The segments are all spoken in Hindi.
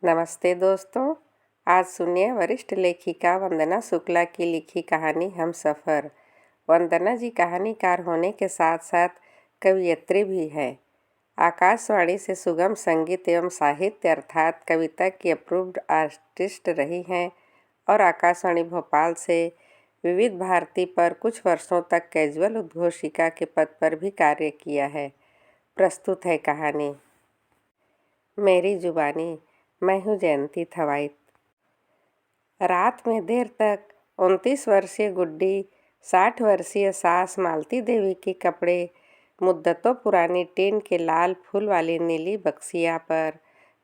नमस्ते दोस्तों। आज सुनिए वरिष्ठ लेखिका वंदना शुक्ला की लिखी कहानी हम सफ़र। वंदना जी कहानीकार होने के साथ साथ कवयित्री भी है। आकाशवाणी से सुगम संगीत एवं साहित्य अर्थात कविता की अप्रूव्ड आर्टिस्ट रही हैं और आकाशवाणी भोपाल से विविध भारती पर कुछ वर्षों तक कैजुअल उद्घोषिका के पद पर भी कार्य किया है। प्रस्तुत है कहानी मेरी जुबानी। मैं हूँ जयंती थवाइत। रात में देर तक 29 वर्षीय गुड्डी 60 वर्षीय सास मालती देवी के कपड़े मुद्दतों पुरानी टीन के लाल फूल वाली नीली बक्सिया पर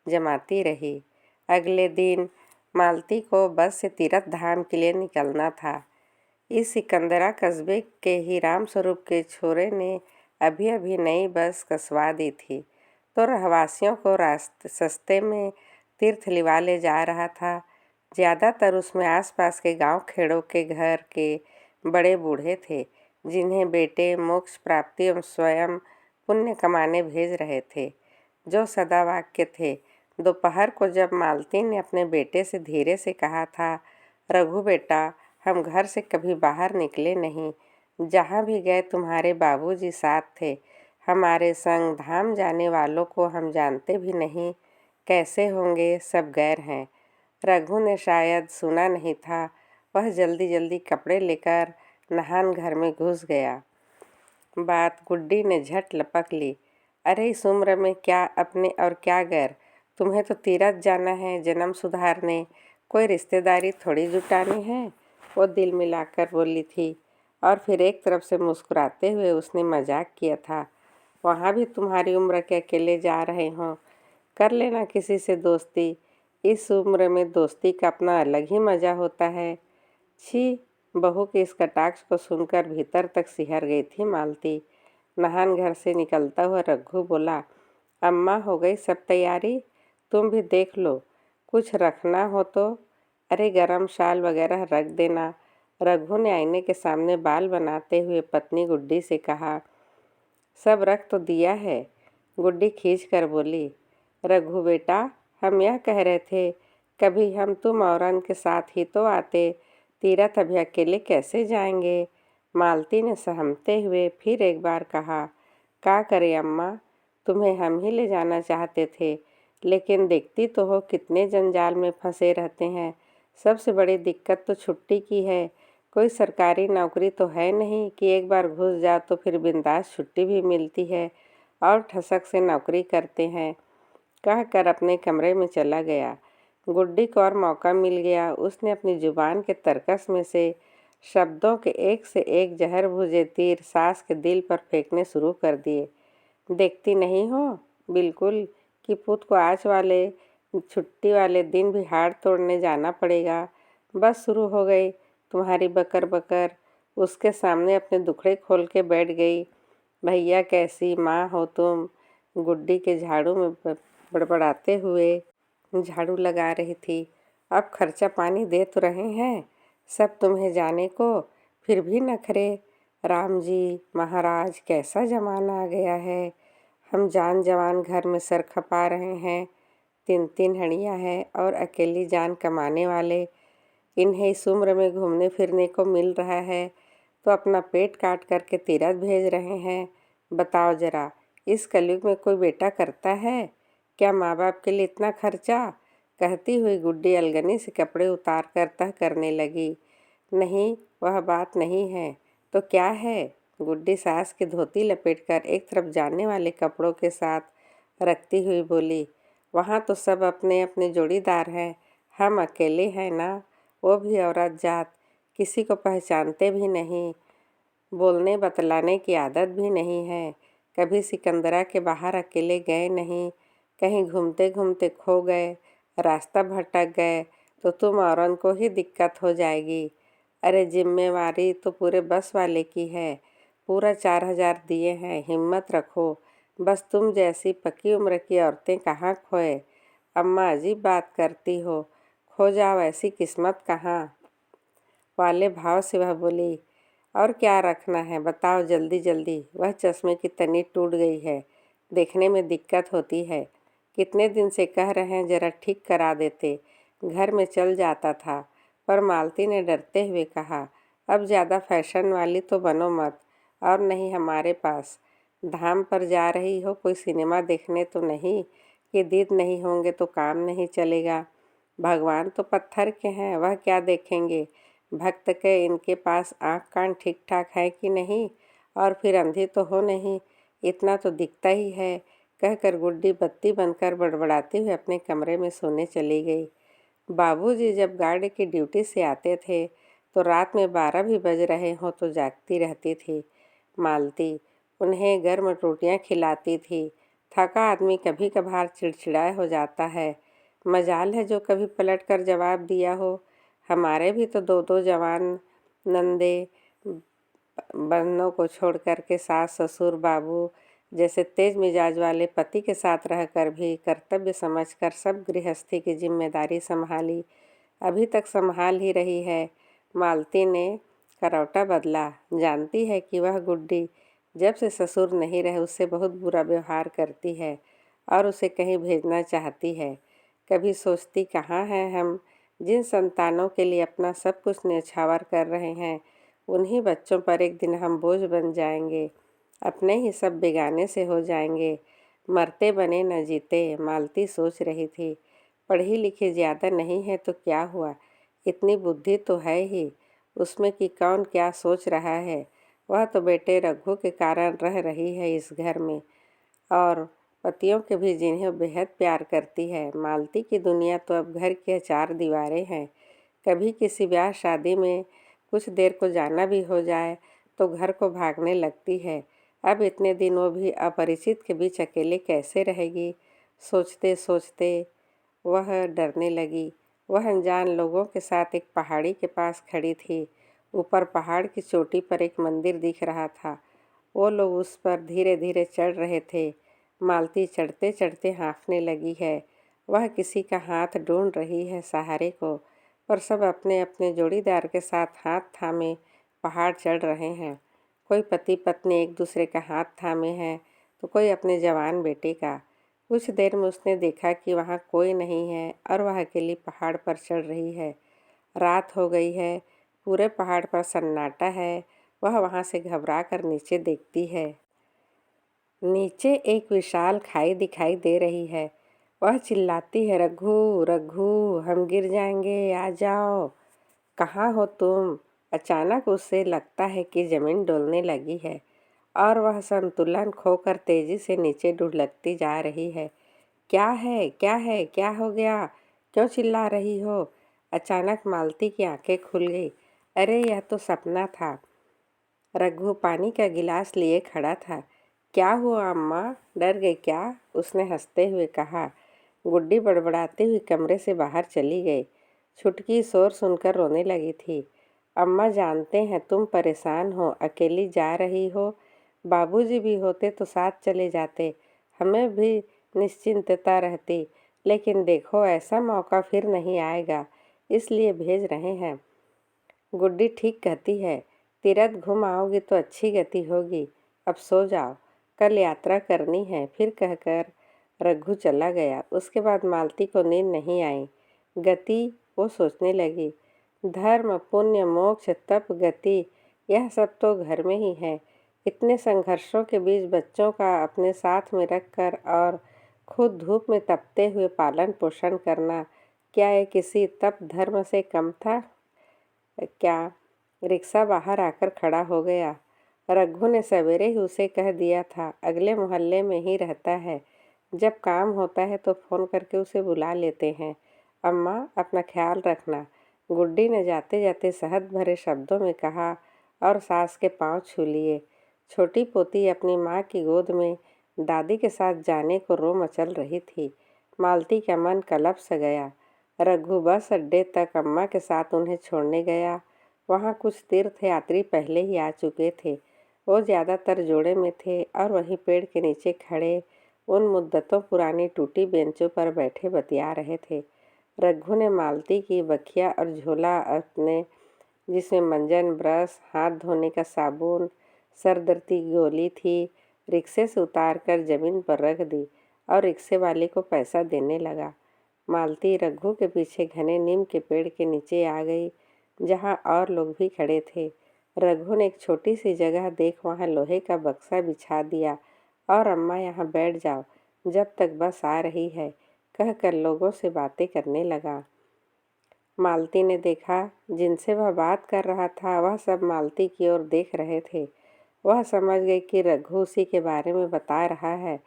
जमाती रही। अगले दिन मालती को बस से तीर्थ धाम के लिए निकलना था। इस सिकंदरा कस्बे के ही राम स्वरूप के छोरे ने अभी अभी नई बस कसवा दी थी, तो रहवासियों को सस्ते में तीर्थ लिवा ले जा रहा था। ज़्यादातर उसमें आसपास के गांव खेड़ों के घर के बड़े बूढ़े थे, जिन्हें बेटे मोक्ष प्राप्ति एवं स्वयं पुण्य कमाने भेज रहे थे, जो सदा वाक्य थे। दोपहर को जब मालती ने अपने बेटे से धीरे से कहा था, रघु बेटा, हम घर से कभी बाहर निकले नहीं। जहाँ भी गए तुम्हारे बाबूजी साथ थे। हमारे संग धाम जाने वालों को हम जानते भी नहीं, कैसे होंगे, सब गैर हैं। रघु ने शायद सुना नहीं था। वह जल्दी जल्दी कपड़े लेकर नहान घर में घुस गया। बात गुड्डी ने झट लपक ली। अरे इस उम्र में क्या अपने और क्या गैर, तुम्हें तो तीरथ जाना है, जन्म सुधारने, कोई रिश्तेदारी थोड़ी जुटानी है। वो दिल मिलाकर बोली थी और फिर एक तरफ से मुस्कुराते हुए उसने मजाक किया था, वहाँ भी तुम्हारी उम्र के अकेले जा रहे हों, कर लेना किसी से दोस्ती। इस उम्र में दोस्ती का अपना अलग ही मज़ा होता है। छी, बहू के इस कटाक्ष को सुनकर भीतर तक सिहर गई थी मालती। नहान घर से निकलता हुआ रघु बोला, अम्मा हो गई सब तैयारी? तुम भी देख लो, कुछ रखना हो तो। अरे गरम शाल वगैरह रख देना। रघु ने आईने के सामने बाल बनाते हुए पत्नी गुड्डी से कहा। सब रख तो दिया है, गुड्डी खींच कर बोली। रघु बेटा, हम यह कह रहे थे, कभी हम तुम औरन के साथ ही तो आते, तीरथ अभी अकेले कैसे जाएंगे। मालती ने सहमते हुए फिर एक बार कहा, क्या करें अम्मा, तुम्हें हम ही ले जाना चाहते थे, लेकिन देखती तो हो कितने जंजाल में फंसे रहते हैं। सबसे बड़ी दिक्कत तो छुट्टी की है। कोई सरकारी नौकरी तो है नहीं कि एक बार घुस जाओ तो फिर बिंदास छुट्टी भी मिलती है और ठसक से नौकरी करते हैं। कहकर अपने कमरे में चला गया। गुड्डी को और मौका मिल गया। उसने अपनी जुबान के तरकस में से शब्दों के एक से एक जहर भुजे तीर सास के दिल पर फेंकने शुरू कर दिए। देखती नहीं हो बिल्कुल कि पुत को आज वाले छुट्टी वाले दिन भी हाड़ तोड़ने जाना पड़ेगा। बस शुरू हो गई तुम्हारी बकर बकर। उसके सामने अपने दुखड़े खोल के बैठ गई। भैया कैसी माँ हो तुम? गुड्डी के झाड़ू में बड़बड़ाते हुए झाड़ू लगा रही थी। अब खर्चा पानी दे तो रहे हैं सब तुम्हें जाने को, फिर भी नखरे। राम जी महाराज, कैसा ज़माना आ गया है। हम जान जवान घर में सर खपा रहे हैं, 3-3 हड़ियाँ हैं और अकेली जान कमाने वाले। इन्हें इस उम्र में घूमने फिरने को मिल रहा है तो अपना पेट काट करके तीरथ भेज रहे हैं। बताओ ज़रा, इस कलयुग में कोई बेटा करता है क्या माँ बाप के लिए इतना खर्चा? कहती हुई गुड्डी अलगनी से कपड़े उतार कर तह करने लगी। नहीं, वह बात नहीं है तो क्या है? गुड्डी सास की धोती लपेटकर एक तरफ जाने वाले कपड़ों के साथ रखती हुई बोली, वहाँ तो सब अपने अपने जोड़ीदार हैं, हम अकेले हैं ना, वो भी औरत जात, किसी को पहचानते भी नहीं, बोलने बतलाने की आदत भी नहीं है, कभी सिकंदरा के बाहर अकेले गए नहीं, कहीं घूमते घूमते खो गए, रास्ता भटक गए तो तुम औरन को ही दिक्कत हो जाएगी। अरे जिम्मेवारी तो पूरे बस वाले की है, पूरा 4000 दिए हैं, हिम्मत रखो। बस तुम जैसी पक्की उम्र की औरतें कहाँ खोए। अम्मा अजीब बात करती हो, खो जाओ ऐसी किस्मत कहाँ। वाले भाव से वह बोली, और क्या रखना है बताओ जल्दी जल्दी। वह चश्मे की तनी टूट गई है, देखने में दिक्कत होती है। कितने दिन से कह रहे हैं जरा ठीक करा देते, घर में चल जाता था। पर मालती ने डरते हुए कहा, अब ज़्यादा फैशन वाली तो बनो मत, और नहीं हमारे पास। धाम पर जा रही हो कोई सिनेमा देखने तो नहीं कि दीद नहीं होंगे तो काम नहीं चलेगा। भगवान तो पत्थर के हैं, वह क्या देखेंगे। भक्त के इनके पास आँख कान ठीक ठाक है कि नहीं, और फिर अंधी तो हो नहीं, इतना तो दिखता ही है। कहकर गुड्डी बत्ती बनकर बड़बड़ाते हुए अपने कमरे में सोने चली गई। बाबूजी जब गार्ड की ड्यूटी से आते थे तो रात में 12 भी बज रहे हों तो जागती रहती थी। मालती उन्हें गर्म रोटियां खिलाती थी। थका आदमी कभी कभार चिड़चिड़ाए हो जाता है। मजाल है जो कभी पलट कर जवाब दिया हो। हमारे भी तो दो दो जवान नंदे बहनों को छोड़ कर के सास ससुर बाबू जैसे तेज मिजाज वाले पति के साथ रहकर भी कर्तव्य समझकर सब गृहस्थी की जिम्मेदारी संभाली, अभी तक संभाल ही रही है। मालती ने करौटा बदला। जानती है कि वह गुड्डी जब से ससुर नहीं रहे उससे बहुत बुरा व्यवहार करती है और उसे कहीं भेजना चाहती है। कभी सोचती कहाँ हैं हम, जिन संतानों के लिए अपना सब कुछ न्यौछावर कर रहे हैं, उन्हीं बच्चों पर एक दिन हम बोझ बन जाएंगे, अपने ही सब बेगाने से हो जाएंगे। मरते बने न जीते, मालती सोच रही थी। पढ़ी लिखी ज़्यादा नहीं है तो क्या हुआ, इतनी बुद्धि तो है ही उसमें कि कौन क्या सोच रहा है। वह तो बेटे रघु के कारण रह रही है इस घर में, और पतियों के भी जिन्हें बेहद प्यार करती है। मालती की दुनिया तो अब घर की 4 दीवारें हैं। कभी किसी ब्याह शादी में कुछ देर को जाना भी हो जाए तो घर को भागने लगती है। अब इतने दिन वो भी अपरिचित के बीच अकेले कैसे रहेगी। सोचते सोचते वह डरने लगी। वह अनजान लोगों के साथ एक पहाड़ी के पास खड़ी थी। ऊपर पहाड़ की चोटी पर एक मंदिर दिख रहा था। वो लोग उस पर धीरे धीरे चढ़ रहे थे। मालती चढ़ते चढ़ते हाँफने लगी है। वह किसी का हाथ ढूंढ रही है सहारे को, पर सब अपने अपने जोड़ीदार के साथ हाथ थामे पहाड़ चढ़ रहे हैं। कोई पति पत्नी एक दूसरे का हाथ थामे हैं तो कोई अपने जवान बेटे का। कुछ देर में उसने देखा कि वहाँ कोई नहीं है और वह अकेली पहाड़ पर चढ़ रही है। रात हो गई है, पूरे पहाड़ पर सन्नाटा है। वह वहाँ से घबरा कर नीचे देखती है। नीचे एक विशाल खाई दिखाई दे रही है। वह चिल्लाती है, रघु रघु, हम गिर जाएंगे, आ जाओ। कहाँ हो तुम। अचानक उसे लगता है कि जमीन डोलने लगी है और वह संतुलन खोकर तेजी से नीचे ढुलकती जा रही है। क्या है, क्या है, क्या हो गया, क्यों चिल्ला रही हो। अचानक मालती की आंखें खुल गई। अरे यह तो सपना था। रघु पानी का गिलास लिए खड़ा था। क्या हुआ अम्मा, डर गई क्या, उसने हंसते हुए कहा। गुड्डी बड़बड़ाती हुई कमरे से बाहर चली गई। छुटकी शोर सुनकर रोने लगी थी। अम्मा जानते हैं तुम परेशान हो, अकेली जा रही हो। बाबूजी भी होते तो साथ चले जाते, हमें भी निश्चिंतता रहती। लेकिन देखो ऐसा मौका फिर नहीं आएगा, इसलिए भेज रहे हैं। गुड्डी ठीक कहती है, तीरथ घूम आओगी तो अच्छी गति होगी। अब सो जाओ, कल यात्रा करनी है। फिर कहकर रघु चला गया। उसके बाद मालती को नींद नहीं आई। गति, वो सोचने लगी, धर्म पुण्य मोक्ष तप गति, यह सब तो घर में ही है। इतने संघर्षों के बीच बच्चों का अपने साथ में रखकर और खुद धूप में तपते हुए पालन पोषण करना, क्या ये किसी तप धर्म से कम था क्या। रिक्शा बाहर आकर खड़ा हो गया। रघु ने सवेरे ही उसे कह दिया था, अगले मोहल्ले में ही रहता है। जब काम होता है तो फ़ोन करके उसे बुला लेते हैं। अम्मा अपना ख्याल रखना, गुड्डी ने जाते जाते सहज भरे शब्दों में कहा और सास के पांव छू लिए। छोटी पोती अपनी माँ की गोद में दादी के साथ जाने को रो मचल रही थी। मालती का मन कलप सा गया। रघु बस अड्डे तक अम्मा के साथ उन्हें छोड़ने गया। वहाँ कुछ तीर्थ यात्री पहले ही आ चुके थे। वो ज़्यादातर जोड़े में थे और वहीं पेड़ के नीचे खड़े उन मुद्दतों पुरानी टूटी बेंचों पर बैठे बतिया रहे थे। रघु ने मालती की बखिया और झोला अपने, जिसमें मंजन, ब्रश, हाथ धोने का साबुन, सरदर्द की गोली थी, रिक्शे से उतार कर जमीन पर रख दी और रिक्शे वाले को पैसा देने लगा। मालती रघु के पीछे घने नीम के पेड़ के नीचे आ गई, जहाँ और लोग भी खड़े थे। रघु ने एक छोटी सी जगह देख वहाँ लोहे का बक्सा बिछा दिया और अम्मा यहाँ बैठ जाओ, जब तक बस आ रही है, कहकर लोगों से बातें करने लगा। मालती ने देखा जिनसे वह बात कर रहा था वह सब मालती की ओर देख रहे थे। वह समझ गई कि रघु उसी के बारे में बता रहा है।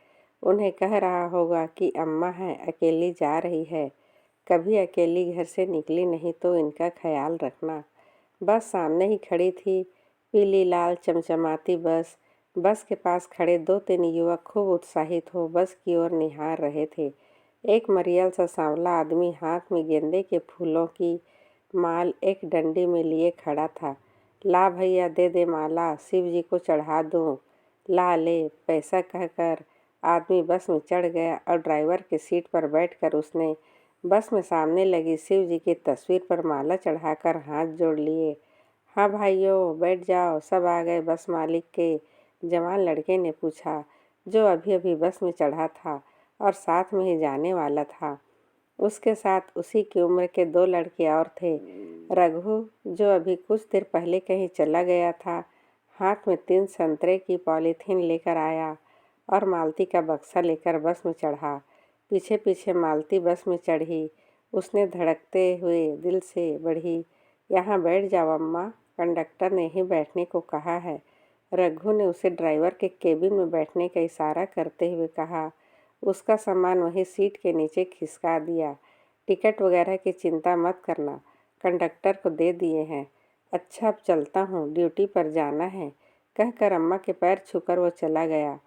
उन्हें कह रहा होगा कि अम्मा है, अकेली जा रही है, कभी अकेली घर से निकली नहीं तो इनका ख्याल रखना। बस सामने ही खड़ी थी, पीली लाल चमचमाती बस। बस के पास खड़े 2-3 युवक खूब उत्साहित हो बस की ओर निहार रहे थे। एक मरियल सा सांवला आदमी हाथ में गेंदे के फूलों की माल एक डंडी में लिए खड़ा था। ला भैया, दे दे माला, शिव जी को चढ़ा दूँ। ला ले, पैसा कहकर आदमी बस में चढ़ गया और ड्राइवर की सीट पर बैठकर उसने बस में सामने लगी शिव जी की तस्वीर पर माला चढ़ाकर हाथ जोड़ लिए। हाँ भाइयों, बैठ जाओ, सब आ गए बस मालिक के जवान लड़के ने पूछा, जो अभी अभी बस में चढ़ा था और साथ में ही जाने वाला था। उसके साथ उसी की उम्र के 2 लड़के और थे। रघु, जो अभी कुछ देर पहले कहीं चला गया था, हाथ में 3 संतरे की पॉलीथीन लेकर आया और मालती का बक्सा लेकर बस में चढ़ा। पीछे पीछे मालती बस में चढ़ी। उसने धड़कते हुए दिल से बढ़ी, यहाँ बैठ जाओ अम्मा, कंडक्टर ने ही बैठने को कहा है। रघु ने उसे ड्राइवर के केबिन में बैठने का इशारा करते हुए कहा। उसका सामान वहीं सीट के नीचे खिसका दिया। टिकट वगैरह की चिंता मत करना, कंडक्टर को दे दिए हैं। अच्छा, अब चलता हूँ, ड्यूटी पर जाना है, कहकर अम्मा के पैर छूकर वो चला गया।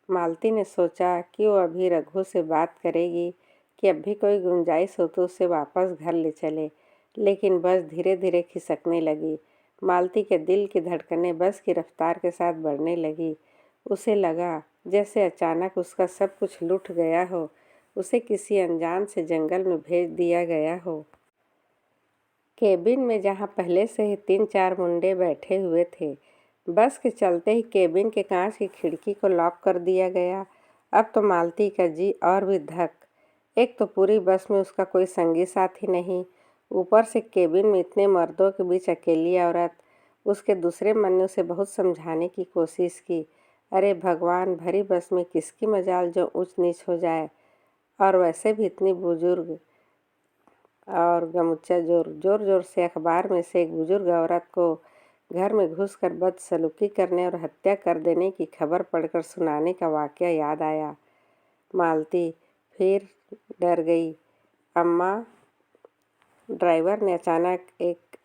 मालती ने सोचा कि वो अभी रघु से बात करेगी कि अब भी कोई गुंजाइश हो तो उसे वापस घर ले चले, लेकिन बस धीरे धीरे खिसकने लगी। मालती के दिल की धड़कनें बस की रफ्तार के साथ बढ़ने लगी। उसे लगा जैसे अचानक उसका सब कुछ लुट गया हो, उसे किसी अनजान से जंगल में भेज दिया गया हो। केबिन में जहाँ पहले से ही 3-4 मुंडे बैठे हुए थे, बस के चलते ही केबिन के कांच की खिड़की को लॉक कर दिया गया। अब तो मालती का जी और भी धक। एक तो पूरी बस में उसका कोई संगी साथी नहीं, ऊपर से केबिन में इतने मर्दों के बीच अकेली औरत। उसके दूसरे मन ने उसे बहुत समझाने की कोशिश की। अरे भगवान, भरी बस में किसकी मजाल जो ऊंच नीच हो जाए, और वैसे भी इतनी बुजुर्ग। और गमुच्चा जोर जोर से अखबार में से एक बुजुर्ग औरत को घर में घुसकर बदसलूकी करने और हत्या कर देने की खबर पढ़कर सुनाने का वाकया याद आया। मालती फिर डर गई। अम्मा, ड्राइवर ने अचानक एक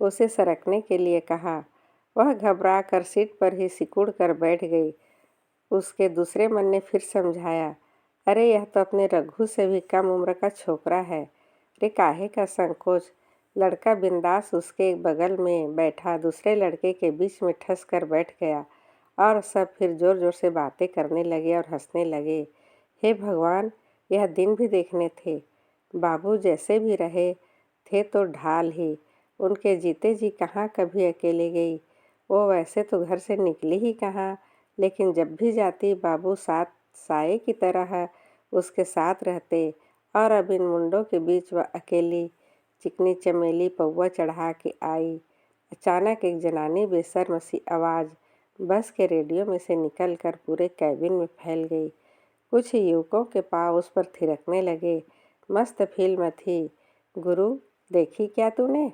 उसे सरकने के लिए कहा। वह घबरा कर सीट पर ही सिकुड़ कर बैठ गई। उसके दूसरे मन ने फिर समझाया, अरे यह तो अपने रघु से भी कम उम्र का छोकरा है, रे काहे का संकोच। लड़का बिंदास उसके बगल में बैठा दूसरे लड़के के बीच में ठस कर बैठ गया और सब फिर जोर जोर से बातें करने लगे और हंसने लगे। हे भगवान, यह दिन भी देखने थे। बाबू जैसे भी रहे थे तो ढाल ही, उनके जीते जी कहाँ कभी अकेले गई। वो वैसे तो घर से निकली ही कहाँ, लेकिन जब भी जाती बाबू साथ साए की तरह उसके साथ रहते। और अब इन मुंडों के बीच वह अकेली चिकनी चमेली पौवा चढ़ा के आई। अचानक एक जनानी बेशर्म सी आवाज़ बस के रेडियो में से निकलकर पूरे कैबिन में फैल गई। कुछ युवकों के पाँव उस पर थिरकने लगे। मस्त फिल्म थी। गुरु, देखी क्या तूने?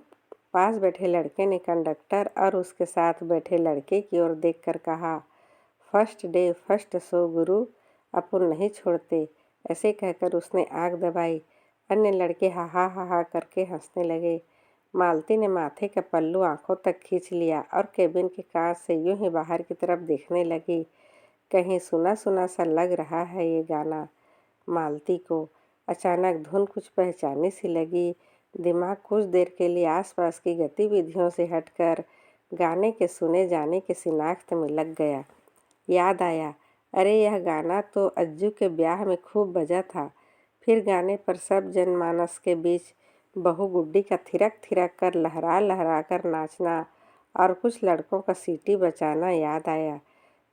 पास बैठे लड़के ने कंडक्टर और उसके साथ बैठे लड़के की ओर देखकर कहा। फर्स्ट डे फर्स्ट शो गुरु, अपन नहीं छोड़ते, ऐसे कहकर उसने आँख दबाई। अन्य लड़के हा हा हा हा करके हंसने लगे। मालती ने माथे का पल्लू आंखों तक खींच लिया और केबिन के कांच से यूं ही बाहर की तरफ देखने लगी। कहीं सुना सुना सा लग रहा है ये गाना। मालती को अचानक धुन कुछ पहचानी सी लगी। दिमाग कुछ देर के लिए आसपास की गतिविधियों से हटकर गाने के सुने जाने के शिनाख्त में लग गया। याद आया, अरे यह गाना तो अज्जू के ब्याह में खूब बजा था। फिर गाने पर सब जनमानस के बीच बहू गुड्डी का थिरक थिरक कर लहरा लहरा कर नाचना और कुछ लड़कों का सीटी बजाना याद आया।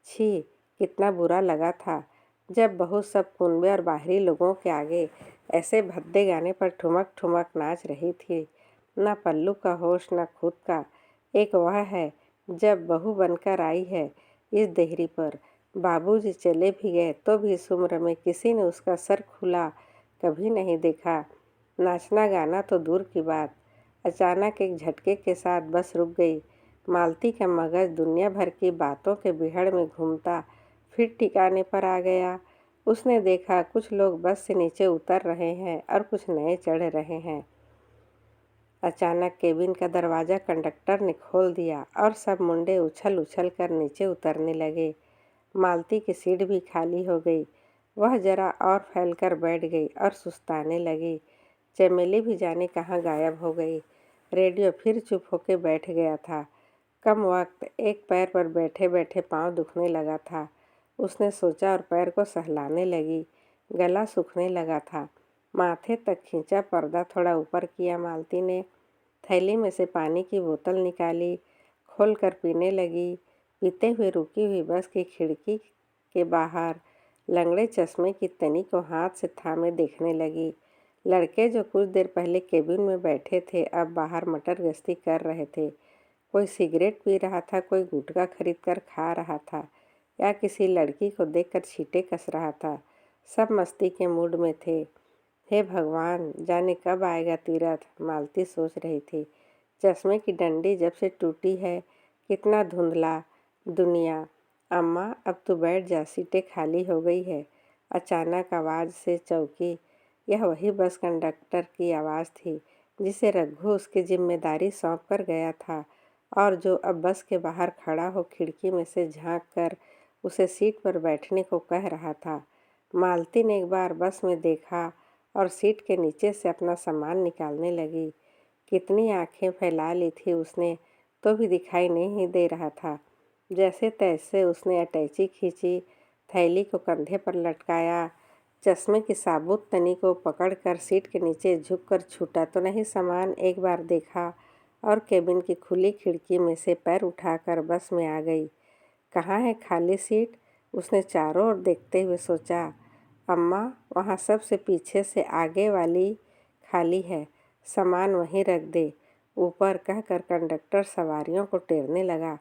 छी, कितना बुरा लगा था। जब बहू सब कुनबे और बाहरी लोगों के आगे ऐसे भद्दे गाने पर ठुमक ठुमक नाच रही थी। न पल्लू का होश न खुद का। एक वह है जब बहू बनकर आई है इस देहरी पर। बाबूजी चले भी गए तो भी इस उम्र में किसी ने उसका सर खुला कभी नहीं देखा। नाचना गाना तो दूर की बात, अचानक एक झटके के साथ बस रुक गई। मालती का मगज दुनिया भर की बातों के बिहड़ में घूमता फिर ठिकाने पर आ गया। उसने देखा कुछ लोग बस से नीचे उतर रहे हैं और कुछ नए चढ़ रहे हैं। अचानक केबिन का दरवाज़ा कंडक्टर ने खोल दिया और सब मुंडे उछल उछल कर नीचे उतरने लगे। मालती की सीट भी खाली हो गई। वह जरा और फैलकर बैठ गई और सुस्ताने लगी। चमेली भी जाने कहाँ गायब हो गई। रेडियो फिर चुप होकर बैठ गया था। कम वक्त एक पैर पर बैठे बैठे पाँव दुखने लगा था। उसने सोचा और पैर को सहलाने लगी। गला सूखने लगा था। माथे तक खींचा पर्दा थोड़ा ऊपर किया। मालती ने थैली में से पानी की बोतल निकाली, खोल कर पीने लगी। पीते हुए रुकी हुई बस की खिड़की के बाहर लंगड़े चश्मे की तनी को हाथ से थामे देखने लगी। लड़के जो कुछ देर पहले केबिन में बैठे थे अब बाहर मटर गश्ती कर रहे थे। कोई सिगरेट पी रहा था, कोई गुटखा खरीद कर खा रहा था या किसी लड़की को देखकर छींटे कस रहा था। सब मस्ती के मूड में थे। हे भगवान, जाने कब आएगा तीरथ, मालती सोच रही थी। चश्मे की डंडी जब से टूटी है, कितना धुंधला दुनिया। अम्मा अब तू बैठ जा, सीटें खाली हो गई है। अचानक आवाज़ से चौंकी। यह वही बस कंडक्टर की आवाज़ थी जिसे रघु उसकी जिम्मेदारी सौंप कर गया था और जो अब बस के बाहर खड़ा हो खिड़की में से झांक कर उसे सीट पर बैठने को कह रहा था। मालती ने एक बार बस में देखा और सीट के नीचे से अपना सामान निकालने लगी। कितनी आंखें फैला ली थी उसने तो भी दिखाई नहीं दे रहा था। जैसे तैसे उसने अटैची खींची, थैली को कंधे पर लटकाया, चश्मे की साबुत तनी को पकड़कर सीट के नीचे झुककर छूटा तो नहीं सामान एक बार देखा और केबिन की खुली खिड़की में से पैर उठाकर बस में आ गई। कहाँ है खाली सीट? उसने चारों ओर देखते हुए सोचा। अम्मा, वहाँ सबसे पीछे से आगे वाली खाली है, सामान वहीं रख दे, ऊपर कहकर कंडक्टर सवारियों को टेरने लगा।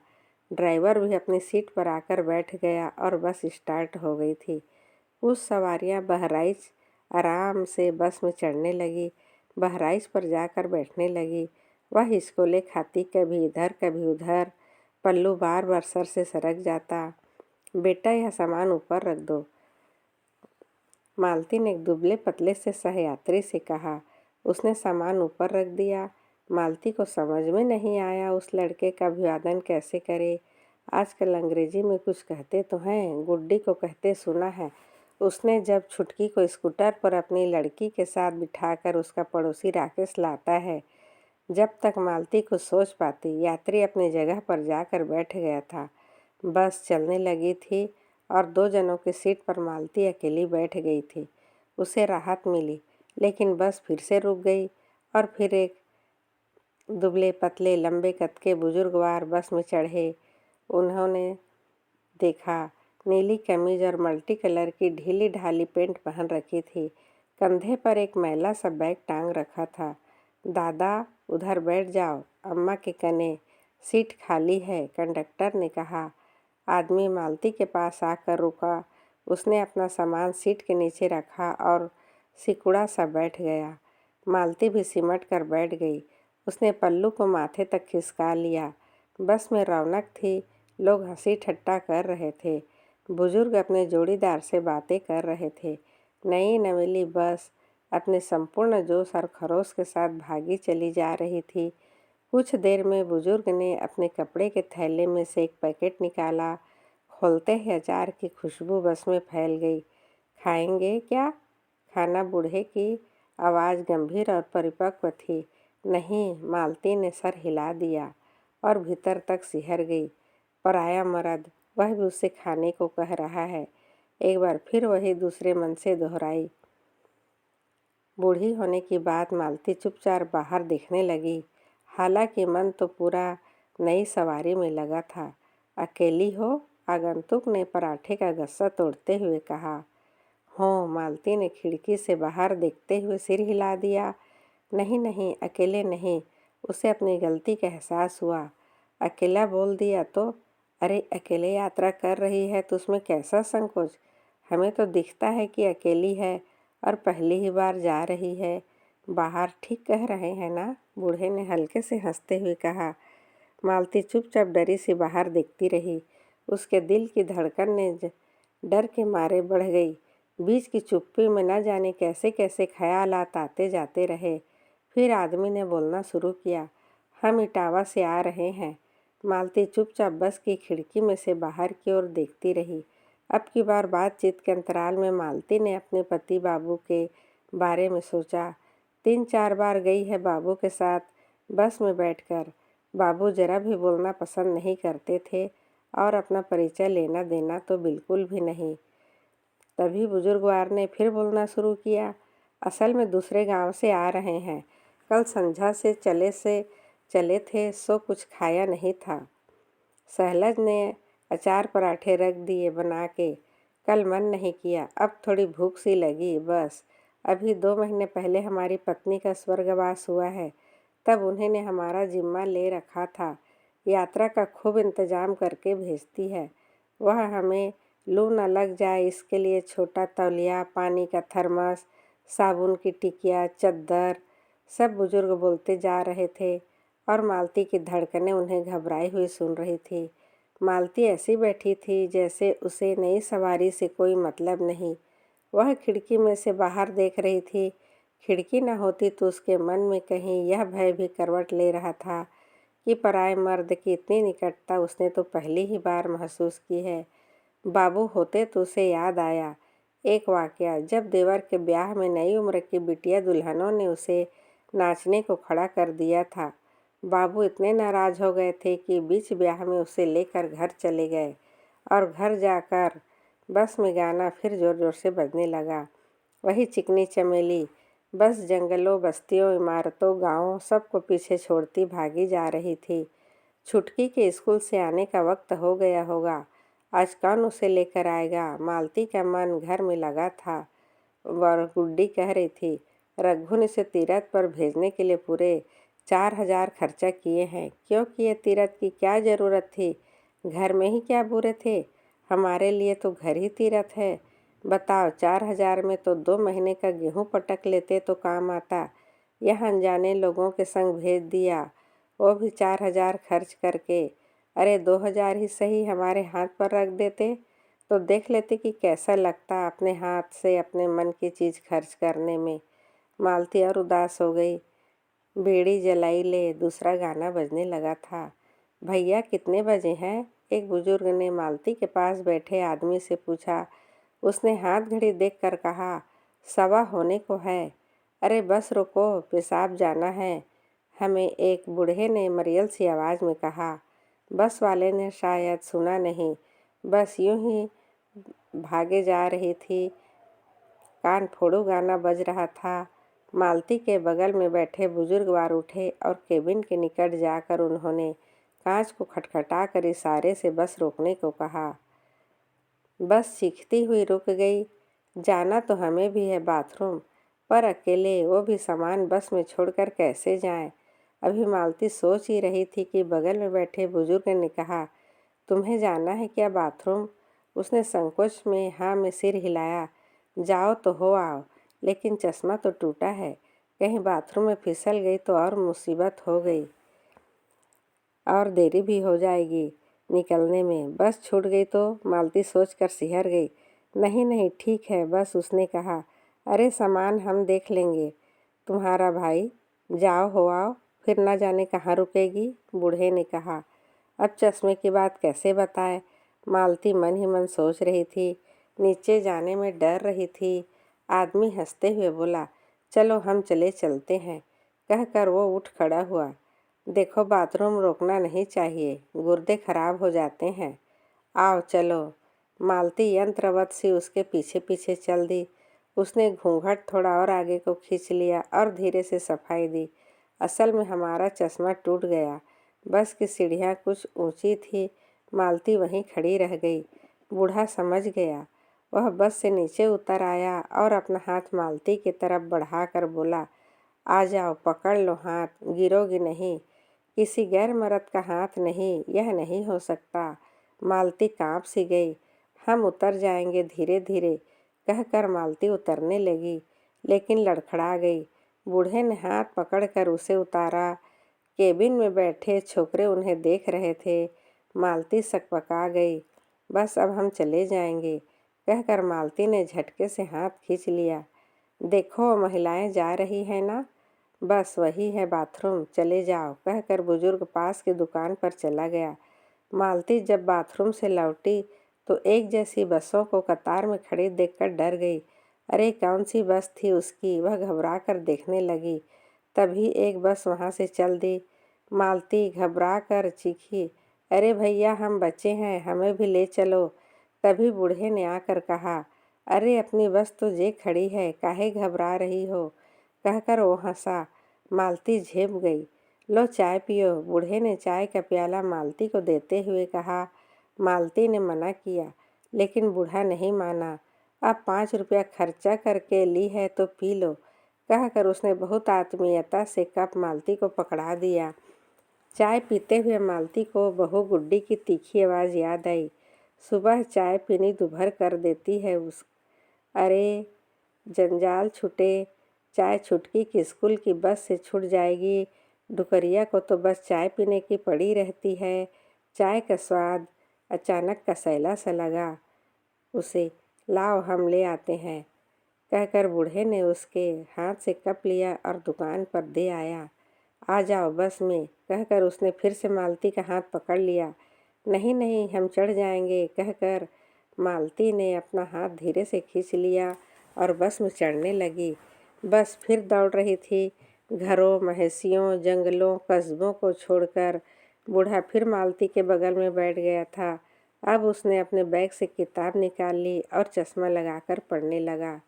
ड्राइवर भी अपनी सीट पर आकर बैठ गया और बस स्टार्ट हो गई थी। कुछ सवारियां बहराइच आराम से बस में चढ़ने लगी, बहराइच पर जाकर बैठने लगी। वह हिचकोले खाती कभी इधर कभी उधर। पल्लू बार बार सर से सरक जाता। बेटा, यह सामान ऊपर रख दो, मालती ने एक दुबले पतले से सहयात्री से कहा। उसने सामान ऊपर रख दिया। मालती को समझ में नहीं आया उस लड़के का अभिवादन कैसे करे। आजकल अंग्रेजी में कुछ कहते तो हैं, गुड्डी को कहते सुना है। उसने जब छुटकी को स्कूटर पर अपनी लड़की के साथ बिठाकर उसका पड़ोसी राकेश लाता है। जब तक मालती कुछ सोच पाती, यात्री अपनी जगह पर जाकर बैठ गया था। बस चलने लगी थी और 2 जनों की सीट पर मालती अकेली बैठ गई थी। उसे राहत मिली, लेकिन बस फिर से रुक गई और फिर एक दुबले पतले लंबे कद के बुजुर्गवार बस में चढ़े। उन्होंने देखा नीली कमीज और मल्टी कलर की ढीली ढाली पेंट पहन रखी थी। कंधे पर एक मैला सा बैग टांग रखा था। दादा, उधर बैठ जाओ, अम्मा के कने सीट खाली है, कंडक्टर ने कहा। आदमी मालती के पास आकर रुका। उसने अपना सामान सीट के नीचे रखा और सिकुड़ा सा बैठ गया। मालती भी सिमट कर बैठ गई। उसने पल्लू को माथे तक खिसका लिया। बस में रौनक थी। लोग हंसी ठट्टा कर रहे थे। बुजुर्ग अपने जोड़ीदार से बातें कर रहे थे। नई नवेली बस अपने संपूर्ण जोश और खरोश के साथ भागी चली जा रही थी। कुछ देर में बुजुर्ग ने अपने कपड़े के थैले में से एक पैकेट निकाला। खोलते ही अचार की खुशबू बस में फैल गई। खाएंगे क्या? खाना बूढ़े की आवाज़ गंभीर और परिपक्व थी। नहीं, मालती ने सर हिला दिया और भीतर तक सिहर गई। पराया मर्द, वह भी उससे खाने को कह रहा है। एक बार फिर वही दूसरे मन से दोहराई। बूढ़ी होने की बात मालती चुपचाप बाहर देखने लगी। हालांकि मन तो पूरा नई सवारी में लगा था। अकेली हो? आगंतुक ने पराठे का गस्सा तोड़ते हुए कहा। हो, मालती ने खिड़की से बाहर देखते हुए सिर हिला दिया। नहीं नहीं, अकेले नहीं। उसे अपनी गलती का एहसास हुआ। अकेला बोल दिया तो? अरे अकेले यात्रा कर रही है तो उसमें कैसा संकोच? हमें तो दिखता है कि अकेली है और पहली ही बार जा रही है। बाहर ठीक कह रहे हैं ना? बूढ़े ने हल्के से हंसते हुए कहा। मालती चुपचाप डरी सी बाहर देखती रही। उसके दिल की धड़कन ने डर के मारे बढ़ गई। बीच की चुप्पी में न जाने कैसे कैसे ख्यालात आते जाते रहे। फिर आदमी ने बोलना शुरू किया। हम इटावा से आ रहे हैं। मालती चुपचाप बस की खिड़की में से बाहर की ओर देखती रही। अब की बार बातचीत के अंतराल में मालती ने अपने पति बाबू के बारे में सोचा। 3-4 बार गई है बाबू के साथ बस में बैठकर। बाबू जरा भी बोलना पसंद नहीं करते थे और अपना परिचय लेना देना तो बिल्कुल भी नहीं। तभी बुजुर्गवार ने फिर बोलना शुरू किया। असल में दूसरे गांव से आ रहे हैं। कल संझा से चले थे सो कुछ खाया नहीं था। सहलज ने अचार पराठे रख दिए बना के। कल मन नहीं किया, अब थोड़ी भूख सी लगी बस। अभी 2 महीने पहले हमारी पत्नी का स्वर्गवास हुआ है, तब उन्होंने हमारा जिम्मा ले रखा था। यात्रा का खूब इंतजाम करके भेजती है। वह हमें लू न लग जाए इसके लिए छोटा तौलिया, पानी का थर्मस, साबुन की टिकिया, चद्दर, सब बुजुर्ग बोलते जा रहे थे और मालती की धड़कनें उन्हें घबराई हुई सुन रही थी। मालती ऐसी बैठी थी जैसे उसे नई सवारी से कोई मतलब नहीं। वह खिड़की में से बाहर देख रही थी। खिड़की न होती तो उसके मन में कहीं यह भय भी करवट ले रहा था कि पराए मर्द की इतनी निकटता उसने तो पहली ही बार महसूस की है। बाबू होते तो उसे याद आया एक वाकया, जब देवर के ब्याह में नई उम्र की बिटिया दुल्हनों ने उसे नाचने को खड़ा कर दिया था। बाबू इतने नाराज हो गए थे कि बीच ब्याह में उसे लेकर घर चले गए और घर जाकर बस में गाना फिर ज़ोर ज़ोर से बजने लगा। वही चिकनी चमेली बस जंगलों, बस्तियों, इमारतों, गांवों सबको पीछे छोड़ती भागी जा रही थी। छुटकी के स्कूल से आने का वक्त हो गया होगा। आज कौन उसे लेकर आएगा? मालती का मन घर में लगा था। और गुड्डी कह रही थी, रघु ने इसे तीरथ पर भेजने के लिए पूरे 4,000 खर्चा किए हैं। क्यों किए? तीरथ की क्या ज़रूरत थी? घर में ही क्या बुरे थे? हमारे लिए तो घर ही तीरथ है। बताओ, 4,000 में तो 2 महीने का गेहूं पटक लेते तो काम आता। यह अनजाने लोगों के संग भेज दिया, वो भी 4,000 खर्च करके। अरे 2,000 ही सही हमारे हाथ पर रख देते तो देख लेते कि कैसा लगता अपने हाथ से अपने मन की चीज़ खर्च करने में। मालती और उदास हो गई। बीड़ी जलाई ले दूसरा गाना बजने लगा था। भैया कितने बजे हैं? एक बुजुर्ग ने मालती के पास बैठे आदमी से पूछा। उसने हाथ घड़ी देखकर कहा, 1:15 होने को है। अरे बस रुको, पेशाब जाना है हमें, एक बूढ़े ने मरियल सी आवाज़ में कहा। बस वाले ने शायद सुना नहीं, बस यूं ही भागे जा रही थी। कान फोड़ू गाना बज रहा था। मालती के बगल में बैठे बुजुर्गवार उठे और केबिन के निकट जाकर उन्होंने कांच को खटखटाकर इशारे से बस रोकने को कहा। बस चीखती हुई रुक गई। जाना तो हमें भी है बाथरूम, पर अकेले, वो भी सामान बस में छोड़कर कैसे जाएं? अभी मालती सोच ही रही थी कि बगल में बैठे बुजुर्ग ने कहा, तुम्हें जाना है क्या बाथरूम? उसने संकोच में हाँ में सिर हिलाया। जाओ तो हो आओ, लेकिन चश्मा तो टूटा है, कहीं बाथरूम में फिसल गई तो और मुसीबत हो गई और देरी भी हो जाएगी निकलने में। बस छूट गई तो? मालती सोचकर सिहर गई। नहीं नहीं, ठीक है बस, उसने कहा। अरे सामान हम देख लेंगे, तुम्हारा भाई। जाओ हो आओ, फिर ना जाने कहाँ रुकेगी, बूढ़े ने कहा। अब चश्मे की बात कैसे बताए? मालती मन ही मन सोच रही थी। नीचे जाने में डर रही थी। आदमी हंसते हुए बोला, चलो हम चलते हैं। कहकर वो उठ खड़ा हुआ। देखो, बाथरूम रोकना नहीं चाहिए, गुर्दे खराब हो जाते हैं। आओ चलो। मालती यंत्रवत सी उसके पीछे पीछे चल दी। उसने घूंघट थोड़ा और आगे को खींच लिया और धीरे से सफाई दी। असल में हमारा चश्मा टूट गया। बस की सीढ़ियाँ कुछ ऊंची थी। मालती वहीं खड़ी रह गई। बूढ़ा समझ गया वह बस से नीचे उतर आया और अपना हाथ मालती की तरफ बढ़ाकर बोला, आ जाओ, पकड़ लो हाथ, गिरोगी नहीं। किसी गैर मर्द का हाथ नहीं, यह नहीं हो सकता। मालती कांप सी गई। हम उतर जाएंगे धीरे धीरे कहकर मालती उतरने लगी, लेकिन लड़खड़ा गई। बूढ़े ने हाथ पकड़कर उसे उतारा। केबिन में बैठे छोकरे उन्हें देख रहे थे। मालती सकपका गई। बस अब हम चले जाएंगे कहकर मालती ने झटके से हाथ खींच लिया। देखो, महिलाएं जा रही हैं ना, बस वही है बाथरूम, चले जाओ कहकर बुजुर्ग पास की दुकान पर चला गया। मालती जब बाथरूम से लौटी तो एक जैसी बसों को कतार में खड़ी देखकर डर गई। अरे कौन सी बस थी उसकी, वह घबरा कर देखने लगी। तभी एक बस वहाँ से चल दी। मालती घबरा कर चीखी, अरे भैया, हम बच्चे हैं, हमें भी ले चलो। तभी बूढ़े ने आकर कहा, अरे अपनी बस तो जे खड़ी है, काहे घबरा रही हो कहकर वो हंसा। मालती झेप गई। लो चाय पियो, बूढ़े ने चाय का प्याला मालती को देते हुए कहा। मालती ने मना किया, लेकिन बूढ़ा नहीं माना। अब 5 रुपया खर्चा करके ली है तो पी लो कहकर उसने बहुत आत्मीयता से कप मालती को पकड़ा दिया। चाय पीते हुए मालती को बहू गुड्डी की तीखी आवाज़ याद आई। सुबह चाय पीनी दुभर कर देती है उस। अरे जंजाल छूटे, चाय छुटकी की स्कूल की बस से छूट जाएगी। डुकरिया को तो बस चाय पीने की पड़ी रहती है। चाय का स्वाद अचानक कसैला सा लगा उसे। लाओ, हम ले आते हैं कहकर बूढ़े ने उसके हाथ से कप लिया और दुकान पर दे आया। आ जाओ बस में कहकर उसने फिर से मालती का हाथ पकड़ लिया। नहीं नहीं, हम चढ़ जाएंगे कहकर मालती ने अपना हाथ धीरे से खींच लिया और बस में चढ़ने लगी। बस फिर दौड़ रही थी। घरों, महेशियों, जंगलों, कस्बों को छोड़कर बूढ़ा फिर मालती के बगल में बैठ गया था। अब उसने अपने बैग से किताब निकाल ली और चश्मा लगाकर पढ़ने लगा।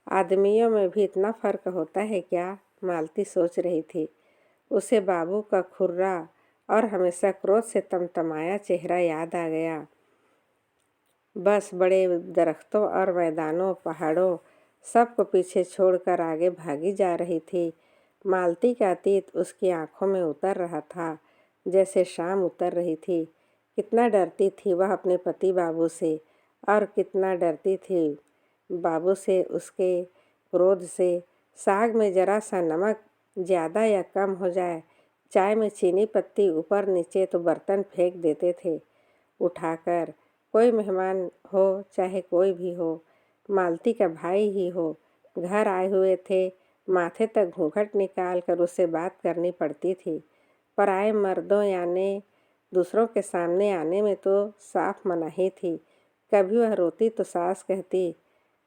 आदमियों में भी इतना फ़र्क होता है क्या, मालती सोच रही थी। उसे बाबू का खुर्रा और हमेशा क्रोध से तमतमाया चेहरा याद आ गया। बस बड़े दरख्तों और मैदानों, पहाड़ों सबको पीछे छोड़कर आगे भागी जा रही थी। मालती का अतीत उसकी आंखों में उतर रहा था, जैसे शाम उतर रही थी। कितना डरती थी वह अपने पति बाबू से, और कितना डरती थी बाबू से उसके क्रोध से। साग में ज़रा सा नमक ज़्यादा या कम हो जाए, चाय में चीनी पत्ती ऊपर नीचे तो बर्तन फेंक देते थे उठाकर। कोई मेहमान हो चाहे कोई भी हो, मालती का भाई ही हो, घर आए हुए थे, माथे तक घूंघट निकाल कर उससे बात करनी पड़ती थी। पराए मर्दों यानी दूसरों के सामने आने में तो साफ मनाही थी। कभी वह रोती तो सास कहती,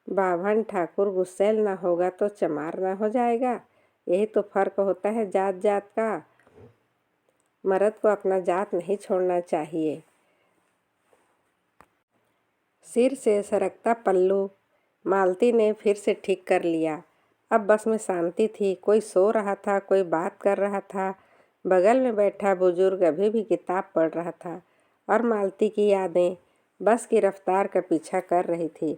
बाभन ठाकुर गुस्सैल ना होगा तो चमार ना हो जाएगा। यही तो फ़र्क होता है जात जात का। मर्द को अपना जात नहीं छोड़ना चाहिए। सिर से सरकता पल्लू मालती ने फिर से ठीक कर लिया। अब बस में शांति थी। कोई सो रहा था, कोई बात कर रहा था। बगल में बैठा बुजुर्ग अभी भी किताब पढ़ रहा था और मालती की यादें बस की रफ्तार का पीछा कर रही थी।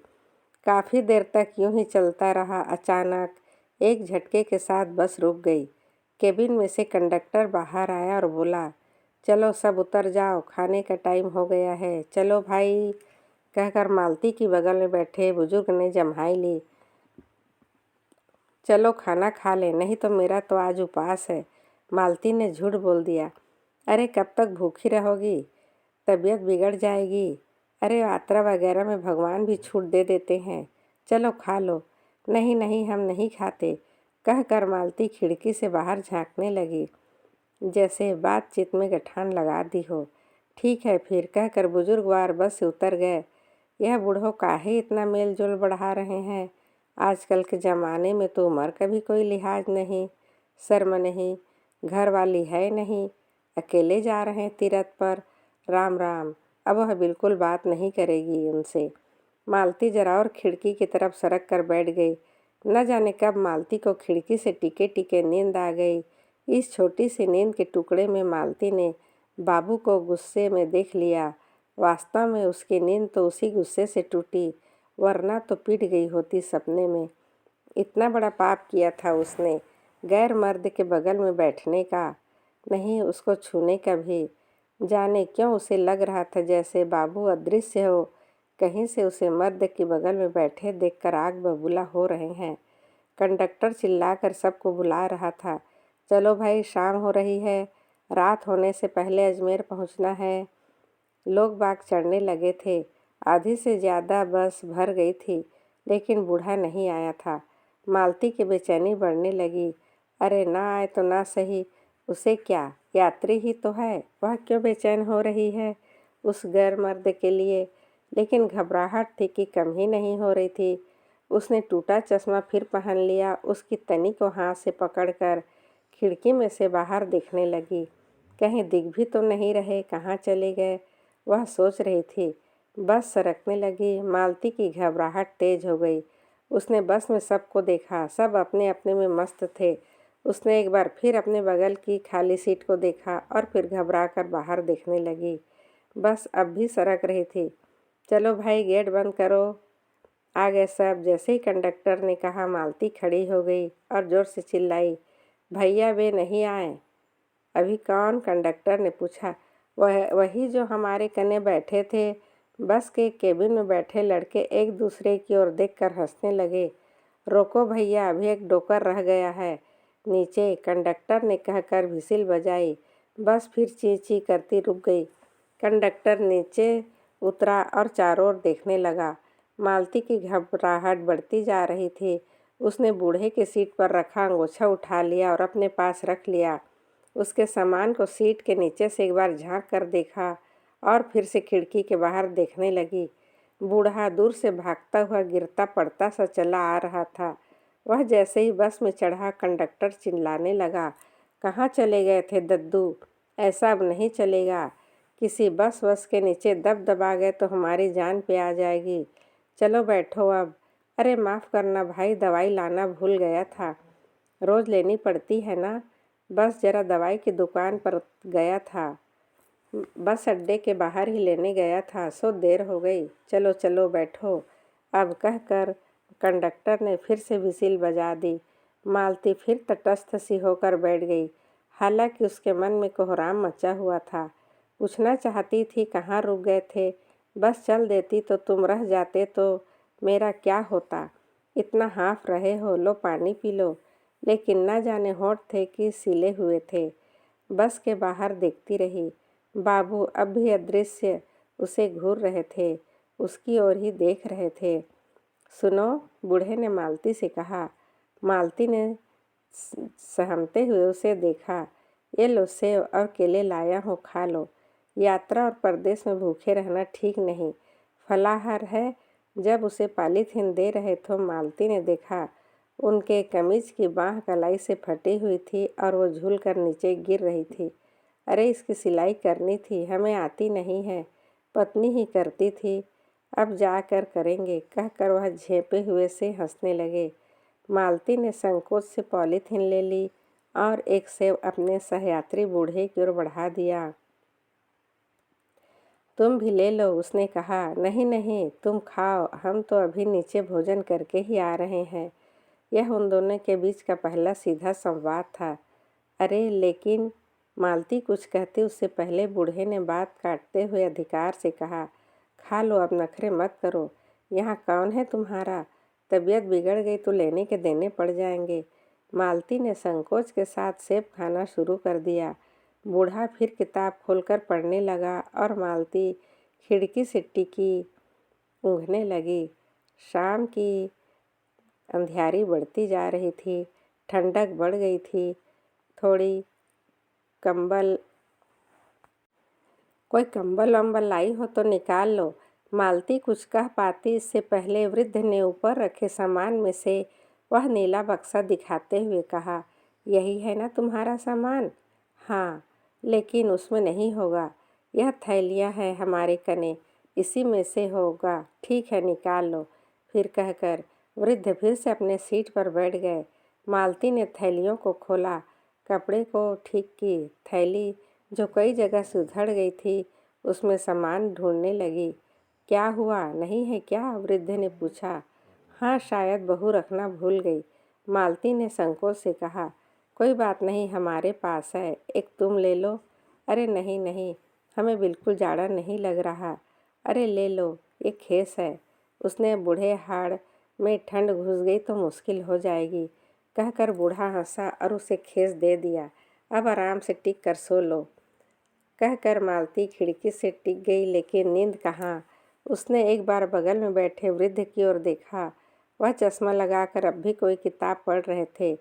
काफ़ी देर तक यूं ही चलता रहा। अचानक एक झटके के साथ बस रुक गई। केबिन में से कंडक्टर बाहर आया और बोला, चलो सब उतर जाओ, खाने का टाइम हो गया है, चलो भाई कहकर मालती की बगल में बैठे बुजुर्ग ने जम्हाई ली। चलो खाना खा ले, नहीं तो मेरा तो आज उपवास है। मालती ने झूठ बोल दिया। अरे कब तक भूखी रहोगी, तबीयत बिगड़ जाएगी। अरे यात्रा वगैरह में भगवान भी छूट दे देते हैं, चलो खा लो। नहीं नहीं, हम नहीं खाते कहकर मालती खिड़की से बाहर झांकने लगी, जैसे बातचीत में गठान लगा दी हो। ठीक है फिर कहकर बुजुर्गवार बस से उतर गए। यह बूढ़ों काहे इतना मेल जोल बढ़ा रहे हैं। आजकल के ज़माने में तो उम्र का भी कोई लिहाज नहीं, शर्म नहीं, घर वाली है नहीं, अकेले जा रहे हैं तीरथ पर। राम राम। अब वह बिल्कुल बात नहीं करेगी उनसे। मालती जरा और खिड़की की तरफ सरक कर बैठ गई। न जाने कब मालती को खिड़की से टिके टिके नींद आ गई। इस छोटी सी नींद के टुकड़े में मालती ने बाबू को गुस्से में देख लिया। वास्तव में उसकी नींद तो उसी गुस्से से टूटी। वरना तो पिट गई होती सपने में। इतना बड़ा पाप किया था उसने, गैर मर्द के बगल में बैठने का, नहीं उसको छूने का भी। जाने क्यों उसे लग रहा था जैसे बाबू अदृश्य हो, कहीं से उसे मर्द के बगल में बैठे देखकर आग बबूला हो रहे हैं। कंडक्टर चिल्लाकर सबको बुला रहा था, चलो भाई शाम हो रही है, रात होने से पहले अजमेर पहुंचना है। लोग बाग चढ़ने लगे थे। आधी से ज़्यादा बस भर गई थी, लेकिन बूढ़ा नहीं आया था। मालती की बेचैनी बढ़ने लगी। अरे ना आए तो ना सही, उसे क्या, यात्री ही तो है, वह क्यों बेचैन हो रही है उस गैर मर्द के लिए। लेकिन घबराहट थी कि कम ही नहीं हो रही थी। उसने टूटा चश्मा फिर पहन लिया। उसकी तनी को हाथ से पकड़कर खिड़की में से बाहर देखने लगी। कहीं दिख भी तो नहीं रहे, कहाँ चले गए, वह सोच रही थी। बस सरकने लगी। मालती की घबराहट तेज हो गई। उसने बस में सबको देखा, सब अपने अपने में मस्त थे। उसने एक बार फिर अपने बगल की खाली सीट को देखा और फिर घबरा कर बाहर देखने लगी। बस अब भी सरक रही थी। चलो भाई गेट बंद करो, आ गए सब। जैसे ही कंडक्टर ने कहा मालती खड़ी हो गई और ज़ोर से चिल्लाई, भैया वे नहीं आए। अभी कौन? कंडक्टर ने पूछा। वही जो हमारे कने बैठे थे। बस के केबिन में बैठे लड़के एक दूसरे की ओर देखकर हंसने लगे। रोको भैया, अभी एक डोकर रह गया है नीचे, कंडक्टर ने कहकर व्हिसिल बजाई। बस फिर ची ची करती रुक गई। कंडक्टर नीचे उतरा और चारों ओर देखने लगा। मालती की घबराहट बढ़ती जा रही थी। उसने बूढ़े की सीट पर रखा अंगोछा उठा लिया और अपने पास रख लिया। उसके सामान को सीट के नीचे से एक बार झांक कर देखा और फिर से खिड़की के बाहर देखने लगी। बूढ़ा दूर से भागता हुआ गिरता पड़ता सा चला आ रहा था। वह जैसे ही बस में चढ़ा, कंडक्टर चिल्लाने लगा, कहाँ चले गए थे दद्दू? ऐसा अब नहीं चलेगा। किसी बस के नीचे दबा गए तो हमारी जान पे आ जाएगी। चलो बैठो अब। अरे माफ़ करना भाई, दवाई लाना भूल गया था। रोज़ लेनी पड़ती है ना। बस ज़रा दवाई की दुकान पर गया था, बस अड्डे के बाहर ही लेने गया था, सो देर हो गई। चलो चलो बैठो अब, कहकर कंडक्टर ने फिर से व्हिसिल बजा दी। मालती फिर तटस्थ सी होकर बैठ गई। हालांकि उसके मन में कोहराम मचा हुआ था। पूछना चाहती थी कहाँ रुक गए थे। बस चल देती तो तुम रह जाते तो मेरा क्या होता। इतना हाँफ रहे हो, लो पानी पी लो। लेकिन न जाने होंठ थे कि सिले हुए थे। बस के बाहर देखती रही। बाबू अब भी अदृश्य उसे घूर रहे थे, उसकी ओर ही देख रहे थे। सुनो, बूढ़े ने मालती से कहा। मालती ने सहमते हुए उसे देखा। ये लो सेव और केले लाया हूँ, खा लो। यात्रा और परदेश में भूखे रहना ठीक नहीं। फलाहार है। जब उसे पॉलीथीन दे रहे तो मालती ने देखा उनके कमीज की बाँह कलाई से फटी हुई थी और वो झूल कर नीचे गिर रही थी। अरे इसकी सिलाई करनी थी, हमें आती नहीं है, पत्नी ही करती थी, अब जाकर करेंगे, कहकर वह झेपे हुए से हंसने लगे। मालती ने संकोच से पॉलीथीन ले ली और एक सेब अपने सहयात्री बूढ़े की ओर बढ़ा दिया। तुम भी ले लो, उसने कहा। नहीं नहीं, तुम खाओ, हम तो अभी नीचे भोजन करके ही आ रहे हैं। यह उन दोनों के बीच का पहला सीधा संवाद था। अरे लेकिन, मालती कुछ कहती उससे पहले बूढ़े ने बात काटते हुए अधिकार से कहा, खा लो, अब नखरे मत करो। यहाँ कौन है तुम्हारा? तबीयत बिगड़ गई तो लेने के देने पड़ जाएंगे। मालती ने संकोच के साथ सेब खाना शुरू कर दिया। बूढ़ा फिर किताब खोलकर पढ़ने लगा और मालती खिड़की से टिकी ऊँघने लगी। शाम की अंधियारी बढ़ती जा रही थी। ठंडक बढ़ गई थी। थोड़ी कंबल कोई कंबल वंबल लाई हो तो निकाल लो। मालती कुछ कह पाती इससे पहले वृद्ध ने ऊपर रखे सामान में से वह नीला बक्सा दिखाते हुए कहा, यही है ना तुम्हारा सामान? हाँ, लेकिन उसमें नहीं होगा। यह थैलियाँ हैं हमारे कने, इसी में से होगा। ठीक है, निकाल लो। फिर कहकर वृद्ध फिर से अपने सीट पर बैठ गए। मालती ने थैलियों को खोला, कपड़े को ठीक की। थैली जो कई जगह से उधड़ गई थी, उसमें सामान ढूंढने लगी। क्या हुआ, नहीं है क्या? वृद्ध ने पूछा। हाँ, शायद बहू रखना भूल गई, मालती ने संकोच से कहा। कोई बात नहीं, हमारे पास है, एक तुम ले लो। अरे नहीं नहीं, हमें बिल्कुल जाड़ा नहीं लग रहा। अरे ले लो, ये खेस है। उसने बूढ़े हाड़ में ठंड घुस गई तो मुश्किल हो जाएगी कहकर बूढ़ा हंसा और उसे खेस दे दिया। अब आराम से टिक कर सो लो कहकर मालती खिड़की से टिक गई, लेकिन नींद कहाँ। उसने एक बार बगल में बैठे वृद्ध की ओर देखा। वह चश्मा लगाकर अब भी कोई किताब पढ़ रहे थे।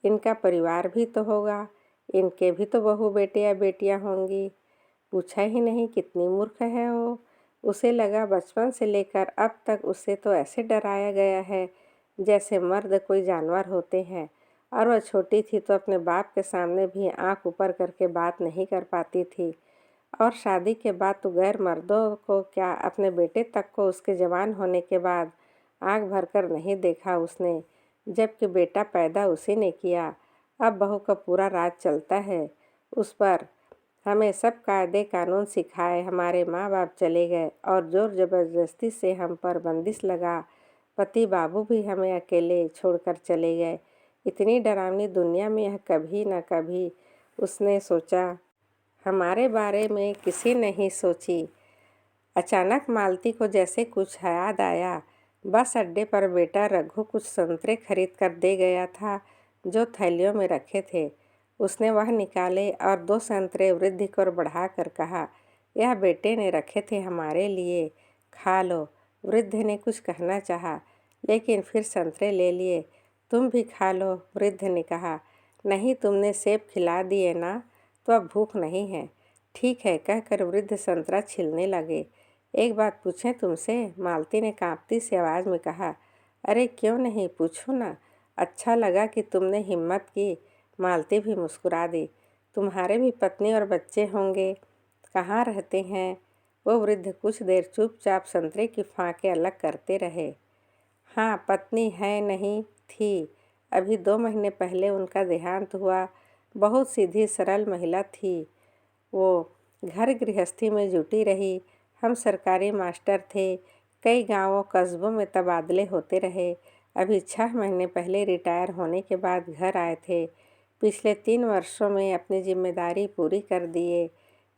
इनका परिवार भी तो होगा, इनके भी तो बहू बेटे या बेटियां होंगी। पूछा ही नहीं, कितनी मूर्ख है वो। उसे लगा बचपन से लेकर अब तक उसे तो ऐसे डराया गया है जैसे मर्द कोई जानवर होते हैं, और वह छोटी थी तो अपने बाप के सामने भी आंख ऊपर करके बात नहीं कर पाती थी, और शादी के बाद तो गैर मर्दों को क्या, अपने बेटे तक को उसके जवान होने के बाद आंख भरकर नहीं देखा उसने, जबकि बेटा पैदा उसी ने किया। अब बहू का पूरा राज चलता है उस पर। हमें सब कायदे कानून सिखाए हमारे माँ बाप चले गए, और जोर ज़बरदस्ती से हम पर बंदिश लगा पति बाबू भी हमें अकेले छोड़कर चले गए। इतनी डरावनी दुनिया में यह कभी न कभी उसने सोचा। हमारे बारे में किसी ने ही सोची। अचानक मालती को जैसे कुछ याद आया। बस अड्डे पर बेटा रघु कुछ संतरे खरीद कर दे गया था जो थैलियों में रखे थे। उसने वह निकाले और 2 संतरे वृद्ध को बढ़ा कर कहा, यह बेटे ने रखे थे हमारे लिए, खा लो। वृद्ध ने कुछ कहना चाहा, लेकिन फिर संतरे ले लिए। तुम भी खा लो, वृद्ध ने कहा। नहीं, तुमने सेब खिला दिए ना, तो अब भूख नहीं है। ठीक है कहकर वृद्ध संतरा छीलने लगे। एक बात पूछें तुमसे, मालती ने कांपती सी आवाज़ में कहा। अरे क्यों नहीं, पूछो ना। अच्छा लगा कि तुमने हिम्मत की। मालती भी मुस्कुरा दी। तुम्हारे भी पत्नी और बच्चे होंगे, कहाँ रहते हैं? वो वृद्ध कुछ देर चुपचाप संतरे की फांकें अलग करते रहे। हाँ, पत्नी है नहीं थी, अभी 2 महीने पहले उनका देहांत हुआ। बहुत सीधी सरल महिला थी वो, घर गृहस्थी में जुटी रही। हम सरकारी मास्टर थे, कई गांवों कस्बों में तबादले होते रहे। अभी 6 महीने पहले रिटायर होने के बाद घर आए थे। पिछले 3 वर्षों में अपनी जिम्मेदारी पूरी कर दिए।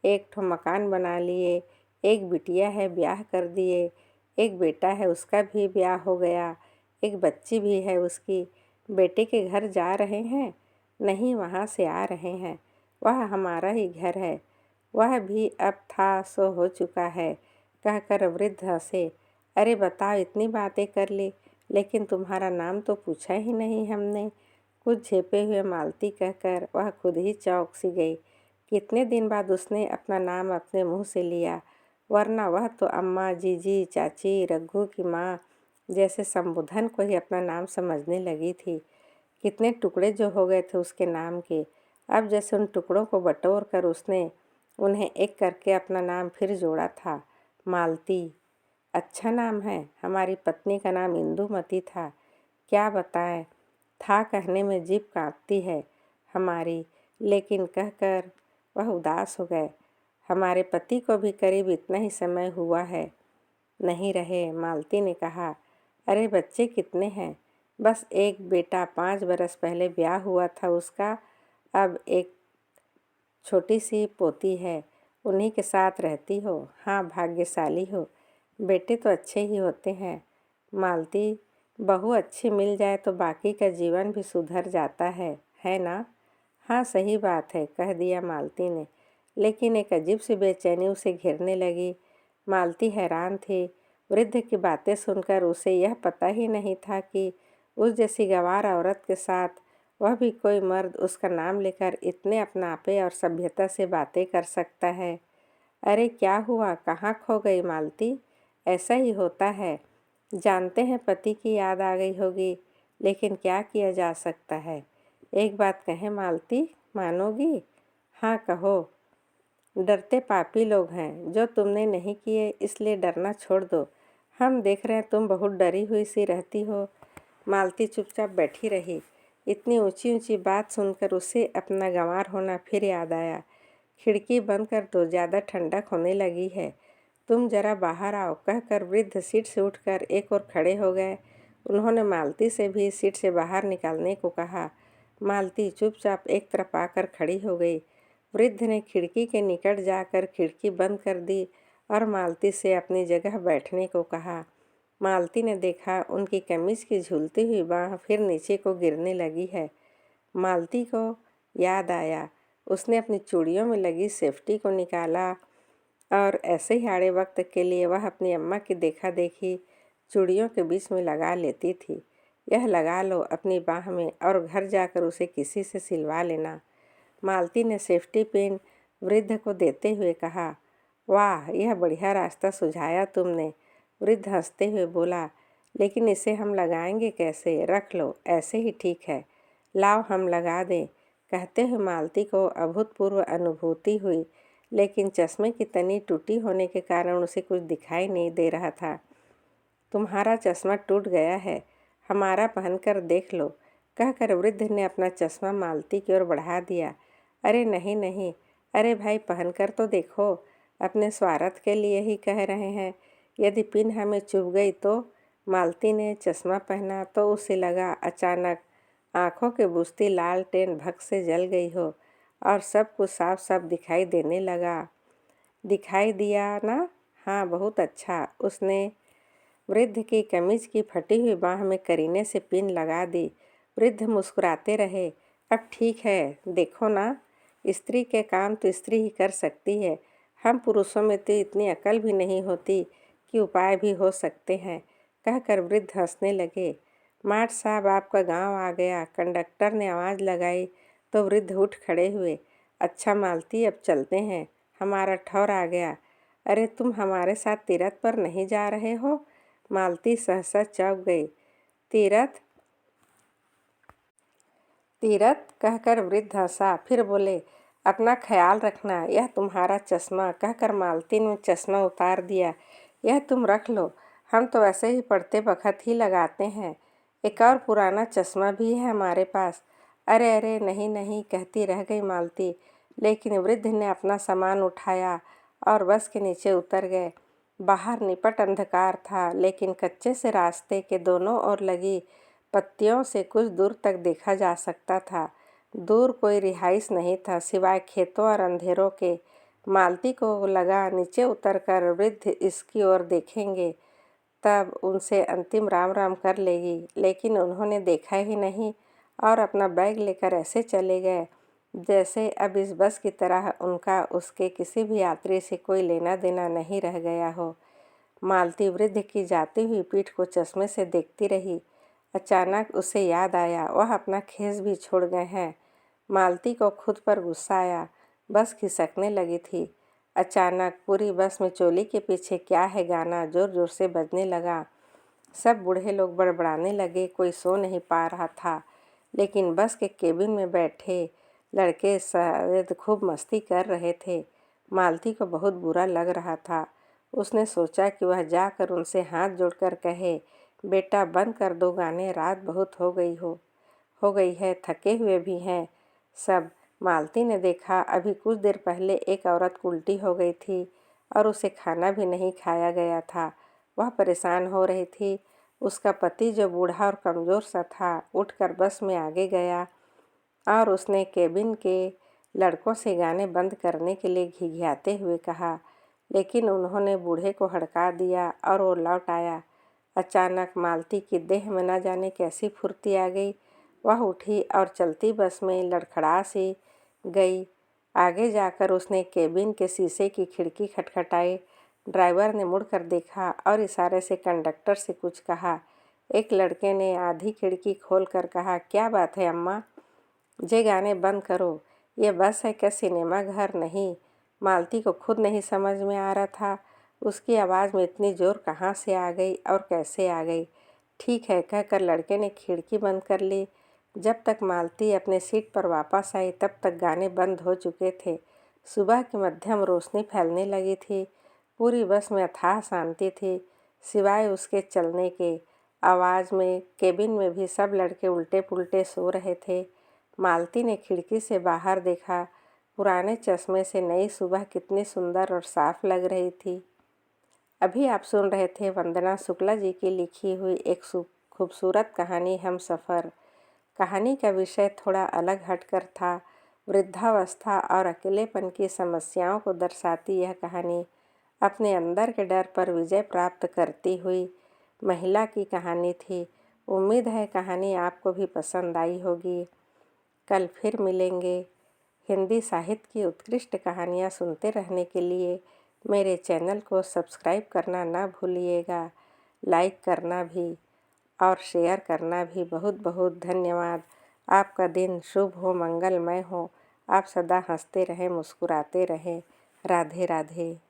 एक ठो मकान बना लिए, एक बिटिया है ब्याह कर दिए, एक बेटा है उसका भी ब्याह हो गया, एक बच्ची भी है उसकी। बेटे के घर जा रहे हैं? नहीं, वहाँ से आ रहे हैं। वह हमारा ही घर है, वह भी अब था सो हो चुका है कहकर वृद्ध हंसे। अरे बताओ, इतनी बातें कर ली, लेकिन तुम्हारा नाम तो पूछा ही नहीं हमने। कुछ झेपे हुए मालती कहकर वह खुद ही चौंक सी गई। कितने दिन बाद उसने अपना नाम अपने मुंह से लिया, वरना वह तो अम्मा, जीजी, चाची, रघु की माँ जैसे संबोधन को ही अपना नाम समझने लगी थी। कितने टुकड़े जो हो गए थे उसके नाम के, अब जैसे उन टुकड़ों को बटोर कर उसने उन्हें एक करके अपना नाम फिर जोड़ा था, मालती। अच्छा नाम है। हमारी पत्नी का नाम इंदुमती था। क्या बताएं, था कहने में जीभ कांपती है हमारी, लेकिन कहकर वह उदास हो गए। हमारे पति को भी करीब इतना ही समय हुआ है नहीं रहे, मालती ने कहा। अरे बच्चे कितने हैं? बस एक बेटा, 5 बरस पहले ब्याह हुआ था उसका। अब एक छोटी सी पोती है, उन्हीं के साथ रहती हो। हाँ, भाग्यशाली हो। बेटे तो अच्छे ही होते हैं मालती। बहू अच्छी मिल जाए तो बाकी का जीवन भी सुधर जाता है ना? हाँ, सही बात है, कह दिया मालती ने, लेकिन एक अजीब सी बेचैनी उसे घेरने लगी। मालती हैरान थी। वृद्ध की बातें सुनकर उसे यह पता ही नहीं था कि उस जैसी गंवार औरत के साथ वह भी कोई मर्द उसका नाम लेकर इतने अपनापे और सभ्यता से बातें कर सकता है। अरे क्या हुआ, कहाँ खो गई मालती? ऐसा ही होता है, जानते हैं पति की याद आ गई होगी, लेकिन क्या किया जा सकता है। एक बात कहें मालती, मानोगी? हाँ कहो। डरते पापी लोग हैं, जो तुमने नहीं किए इसलिए डरना छोड़ दो। हम देख रहे हैं तुम बहुत डरी हुई सी रहती हो। मालती चुपचाप बैठी रही। इतनी ऊंची ऊंची बात सुनकर उसे अपना गंवार होना फिर याद आया। खिड़की बंद कर दो, ज़्यादा ठंडक होने लगी है। तुम जरा बाहर आओ, कहकर वृद्ध सीट से उठकर एक ओर खड़े हो गए। उन्होंने मालती से भी सीट से बाहर निकलने को कहा। मालती चुपचाप एक तरफ आकर खड़ी हो गई। वृद्ध ने खिड़की के निकट जाकर खिड़की बंद कर दी और मालती से अपनी जगह बैठने को कहा। मालती ने देखा उनकी कमीज की झूलती हुई बाँह फिर नीचे को गिरने लगी है। मालती को याद आया। उसने अपनी चूड़ियों में लगी सेफ्टी को निकाला और ऐसे ही आड़े वक्त के लिए वह अपनी अम्मा की देखा देखी चूड़ियों के बीच में लगा लेती थी। यह लगा लो अपनी बाह में और घर जाकर उसे किसी से सिलवा लेना। मालती ने सेफ्टी पिन वृद्ध को देते हुए कहा। वाह, यह बढ़िया रास्ता सुझाया तुमने। वृद्ध हंसते हुए बोला, लेकिन इसे हम लगाएंगे कैसे? रख लो, ऐसे ही ठीक है। लाओ हम लगा दें। कहते हुए मालती को अभूतपूर्व अनुभूति हुई, लेकिन चश्मे की तनी टूटी होने के कारण उसे कुछ दिखाई नहीं दे रहा था। तुम्हारा चश्मा टूट गया है, हमारा पहनकर देख लो, कहकर वृद्ध ने अपना चश्मा मालती की ओर बढ़ा दिया। अरे नहीं नहीं, अरे भाई पहनकर तो देखो, अपने स्वार्थ के लिए ही कह रहे हैं। यदि पिन हमें चुभ गई तो? मालती ने चश्मा पहना तो उसे लगा अचानक आंखों की बुझती लालटेन भक से जल गई हो और सब कुछ साफ साफ दिखाई देने लगा। दिखाई दिया ना? हाँ, बहुत अच्छा। उसने वृद्ध की कमीज की फटी हुई बाँह में करीने से पिन लगा दी। वृद्ध मुस्कुराते रहे। अब ठीक है, देखो ना, स्त्री के काम तो स्त्री ही कर सकती है। हम पुरुषों में तो इतनी अकल भी नहीं होती कि उपाय भी हो सकते हैं, कहकर वृद्ध हंसने लगे। माठ साहब, आपका गांव आ गया, कंडक्टर ने आवाज़ लगाई तो वृद्ध उठ खड़े हुए। अच्छा मालती, अब चलते हैं, हमारा ठौर आ गया। अरे तुम हमारे साथ तीरथ पर नहीं जा रहे हो? मालती सहसा चौंक गई। तीरथ तीरथ, कहकर वृद्ध हंसा, फिर बोले, अपना ख्याल रखना। यह तुम्हारा चश्मा, कहकर मालती ने चश्मा उतार दिया। यह तुम रख लो, हम तो ऐसे ही पढ़ते वक्त ही लगाते हैं। एक और पुराना चश्मा भी है हमारे पास। अरे अरे नहीं नहीं, कहती रह गई मालती। लेकिन वृद्ध ने अपना सामान उठाया और बस के नीचे उतर गए। बाहर निपट अंधकार था, लेकिन कच्चे से रास्ते के दोनों ओर लगी पत्तियों से कुछ दूर तक देखा जा सकता था। दूर कोई रिहाइश नहीं था सिवाय खेतों और अंधेरों के। मालती को लगा नीचे उतरकर वृद्ध इसकी ओर देखेंगे तब उनसे अंतिम राम राम कर लेगी, लेकिन उन्होंने देखा ही नहीं और अपना बैग लेकर ऐसे चले गए जैसे अब इस बस की तरह उनका उसके किसी भी यात्री से कोई लेना देना नहीं रह गया हो। मालती वृद्ध की जाती हुई पीठ को चश्मे से देखती रही। अचानक उसे याद आया वह अपना खेस भी छोड़ गए हैं। मालती को खुद पर गुस्सा आया। बस खिसकने लगी थी। अचानक पूरी बस में चोली के पीछे क्या है गाना जोर जोर से बजने लगा। सब बूढ़े लोग बड़बड़ाने लगे। कोई सो नहीं पा रहा था, लेकिन बस के केबिन में बैठे लड़के शायद खूब मस्ती कर रहे थे। मालती को बहुत बुरा लग रहा था। उसने सोचा कि वह जाकर उनसे हाथ जोड़कर कहे, बेटा बंद कर दो गाने, रात बहुत हो गई है, थके हुए भी हैं सब। मालती ने देखा अभी कुछ देर पहले एक औरत उल्टी हो गई थी और उसे खाना भी नहीं खाया गया था। वह परेशान हो रही थी। उसका पति जो बूढ़ा और कमज़ोर सा था उठकर बस में आगे गया और उसने केबिन के लड़कों से गाने बंद करने के लिए घिघियाते हुए कहा, लेकिन उन्होंने बूढ़े को हड़का दिया और वो लौट आया। अचानक मालती की देह में न जाने कैसी फुर्ती आ गई। वह उठी और चलती बस में लड़खड़ा सी गई। आगे जाकर उसने केबिन के शीशे की खिड़की खटखटाई। ड्राइवर ने मुड़कर देखा और इशारे से कंडक्टर से कुछ कहा। एक लड़के ने आधी खिड़की खोलकर कहा, क्या बात है अम्मा, जे गाने बंद करो, ये बस है क्या सिनेमा घर? नहीं। मालती को खुद नहीं समझ में आ रहा था उसकी आवाज़ में इतनी जोर कहाँ से आ गई और कैसे आ गई। ठीक है, कहकर लड़के ने खिड़की बंद कर ली। जब तक मालती अपने सीट पर वापस आई तब तक गाने बंद हो चुके थे। सुबह की मध्यम रोशनी फैलने लगी थी। पूरी बस में अथाह शांति थी, सिवाय उसके चलने के। आवाज़ में केबिन में भी सब लड़के उल्टे पुल्टे सो रहे थे। मालती ने खिड़की से बाहर देखा। पुराने चश्मे से नई सुबह कितनी सुंदर और साफ लग रही थी। अभी आप सुन रहे थे वंदना शुक्ला जी की लिखी हुई एक खूबसूरत कहानी हम सफ़र। कहानी का विषय थोड़ा अलग हटकर था। वृद्धावस्था और अकेलेपन की समस्याओं को दर्शाती यह कहानी अपने अंदर के डर पर विजय प्राप्त करती हुई महिला की कहानी थी। उम्मीद है कहानी आपको भी पसंद आई होगी। कल फिर मिलेंगे। हिंदी साहित्य की उत्कृष्ट कहानियाँ सुनते रहने के लिए मेरे चैनल को सब्सक्राइब करना ना भूलिएगा, लाइक करना भी और शेयर करना भी। बहुत बहुत धन्यवाद। आपका दिन शुभ हो, मंगलमय हो। आप सदा हंसते रहें, मुस्कुराते रहें। राधे राधे।